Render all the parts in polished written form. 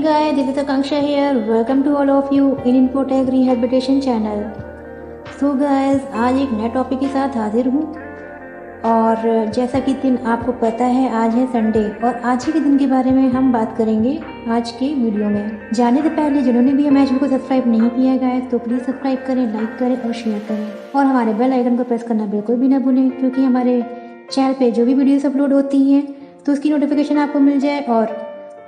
guys, this is Akanksha here. Welcome to all of you in Infotech Rehabilitation channel. So guys, आज एक नए topic के साथ हाजिर हूँ और जैसा कि दिन आपको पता है आज है संडे और आज ही के दिन के बारे में हम बात करेंगे आज के वीडियो में। जाने से पहले जिन्होंने भी हमारे चैनल को सब्सक्राइब नहीं किया गाइस तो प्लीज़ सब्सक्राइब करें, लाइक करें और शेयर करें और हमारे बेल आइकन को प्रेस करना बिल्कुल भी ना भूलें, क्योंकि हमारे चैनल पे जो भी वीडियोस अपलोड होती हैं तो उसकी नोटिफिकेशन आपको मिल जाए और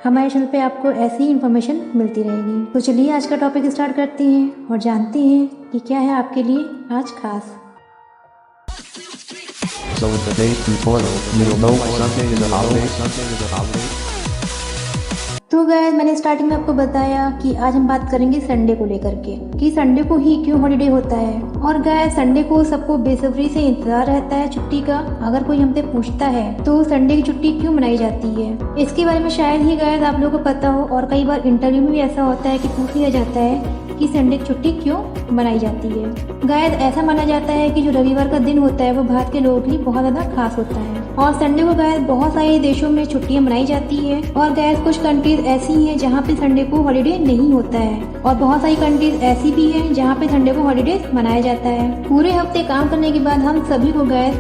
हमारे चैनल पे आपको ऐसी ही इन्फॉर्मेशन मिलती रहेगी। तो चलिए आज का टॉपिक स्टार्ट करते हैं और जानते हैं कि क्या है आपके लिए आज खास। So in today's tutorial, you will know why Sunday is a holiday. तो गाइस मैंने स्टार्टिंग में आपको बताया कि आज हम बात करेंगे संडे को लेकर के कि संडे को ही क्यों हॉलीडे होता है। और गाइस संडे को सबको बेसब्री से इंतजार रहता है छुट्टी का। अगर कोई हमसे पूछता है तो संडे की छुट्टी क्यों मनाई जाती है, इसके बारे में शायद ही गाइस आप लोगों को पता हो। और कई बार इंटरव्यू में भी ऐसा होता है कि पूछ लिया जाता है कि संडे की छुट्टी क्यों मनाई जाती है। गाइस ऐसा माना जाता है कि जो रविवार का दिन होता है वो भारत के लोगों के लिए बहुत ज्यादा खास होता है और संडे को गाइस बहुत सारे देशों में छुट्टियां मनाई जाती है। और गाइस कुछ कंट्रीज ऐसी हैं जहां पे संडे को हॉलीडे नहीं होता है और बहुत सारी कंट्रीज ऐसी भी हैं जहां पे संडे को हॉलीडे मनाया जाता है। पूरे हफ्ते काम करने के बाद हम सभी को गाइस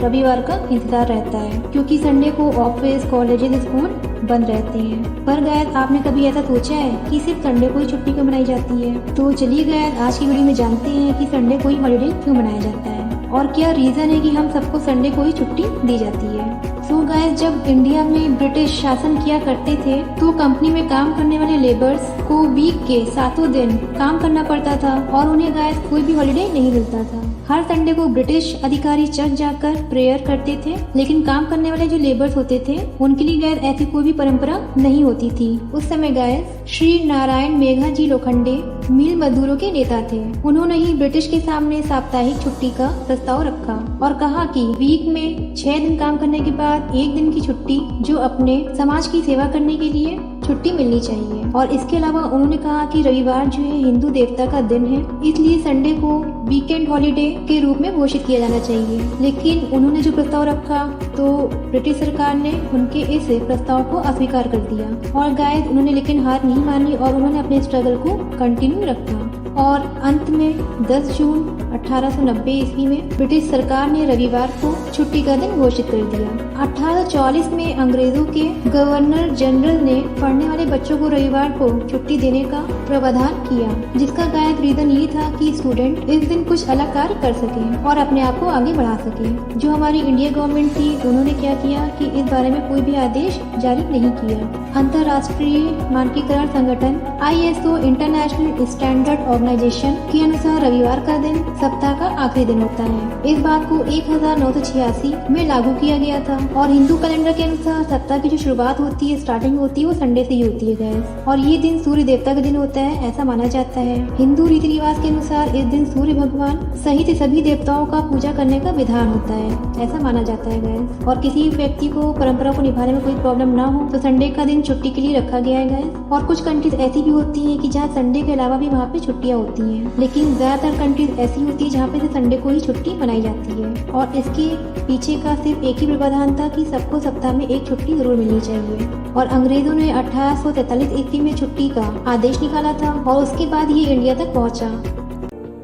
रविवार का इंतजार रहता है, क्योंकि संडे को ऑफिस, कॉलेजेस, स्कूल बंद रहते हैं। पर गाइस आपने कभी ऐसा सोचा है कि सिर्फ संडे को ही छुट्टी क्यों मनाई जाती है? तो चलिए गाइस आज की वीडियो में जानते हैं कि संडे को ही हॉलीडे क्यों मनाया जाता है और क्या रीजन है कि हम सबको संडे को ही छुट्टी दी जाती है। सो गाइस जब इंडिया में ब्रिटिश शासन किया करते थे तो कंपनी में काम करने वाले लेबर्स को वीक के 7 दिन काम करना पड़ता था और उन्हें गाइस कोई भी हॉलीडे नहीं मिलता था। हर संडे को ब्रिटिश अधिकारी चर्च जाकर प्रेयर करते थे, लेकिन काम करने वाले जो लेबर्स होते थे उनके लिए गाइस ऐसी कोई भी परंपरा नहीं होती थी। उस समय गाइस श्री नारायण मेघा जी लोखंडे मिल मजदूरों के नेता थे। उन्होंने ही ब्रिटिश के सामने साप्ताहिक छुट्टी का प्रस्ताव रखा और कहा कि वीक में 6 दिन काम करने के बाद 1 दिन की छुट्टी जो अपने समाज की सेवा करने के लिए छुट्टी मिलनी चाहिए। और इसके अलावा उन्होंने कहा कि रविवार जो है हिंदू देवता का दिन है, इसलिए संडे को वीकेंड हॉलीडे के रूप में घोषित किया जाना चाहिए। लेकिन उन्होंने जो प्रस्ताव रखा तो ब्रिटिश सरकार ने उनके इस प्रस्ताव को अस्वीकार कर दिया और गाइस उन्होंने लेकिन हार नहीं मानी और उन्होंने अपने स्ट्रगल को कंटिन्यू रखा। और अंत में 10 जून 1890 ईस्वी में ब्रिटिश सरकार ने रविवार को छुट्टी का दिन घोषित कर दिया। 1840 में अंग्रेजों के गवर्नर जनरल ने पढ़ने वाले बच्चों को रविवार को छुट्टी देने का प्रावधान किया, जिसका गायब रीजन ये था कि स्टूडेंट इस दिन कुछ अलग कार्य कर सके और अपने आप को आगे बढ़ा सके। जो हमारी इंडिया गवर्नमेंट थी उन्होंने क्या किया कि इस बारे में कोई भी आदेश जारी नहीं किया। अंतर्राष्ट्रीय मानकीकरण संगठन ISO इंटरनेशनल स्टैंडर्ड ऑर्गेनाइजेशन के अनुसार रविवार का दिन सप्ताह का आखिरी दिन होता है। इस बात को 1986 में लागू किया गया था और हिंदू कैलेंडर के अनुसार सप्ताह की जो शुरुआत होती है, स्टार्टिंग होती है, वो संडे से ही होती है गाइस। और ये दिन सूर्य देवता का दिन होता है ऐसा माना जाता है। हिंदू रीति रिवाज के अनुसार इस दिन सूर्य भगवान सहित सभी देवताओं का पूजा करने का विधान होता है ऐसा माना जाता है गाइस। और किसी व्यक्ति को परंपरा को निभाने में कोई प्रॉब्लम ना हो तो संडे का दिन छुट्टी के लिए रखा गया है गाइस। और कुछ कंट्रीज ऐसी भी होती है कि जहाँ संडे के अलावा भी वहाँ पे छुट्टियाँ होती हैं, लेकिन ज्यादातर कंट्रीज ऐसी होती है जहाँ पे संडे को ही छुट्टी मनाई जाती है। और इसके पीछे का सिर्फ एक ही प्रावधान था कि सबको सप्ताह में एक छुट्टी जरूर मिलनी चाहिए। और अंग्रेजों ने 1843 ईस्वी में छुट्टी का आदेश निकाला था और उसके बाद ये इंडिया तक पहुंचा।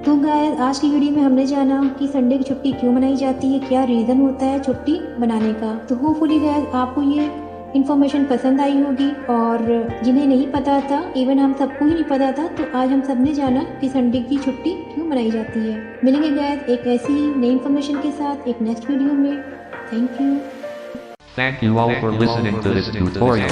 तो गाइस आज की वीडियो में हमने जाना कि संडे की छुट्टी क्यों मनाई जाती है, क्या रीजन होता है छुट्टी मनाने का। तो होपफुली गाइस आपको ये इन्फॉर्मेशन पसंद आई होगी और जिन्हें नहीं पता था, इवन हम सबको ही नहीं पता था, तो आज हम सबने जाना कि संडे की छुट्टी क्यों मनाई जाती है। मिलेंगे गाइस एक ऐसी ही नई इन्फॉर्मेशन के साथ एक नेक्स्ट वीडियो में। Thank you. Thank you all for listening to this tutorial.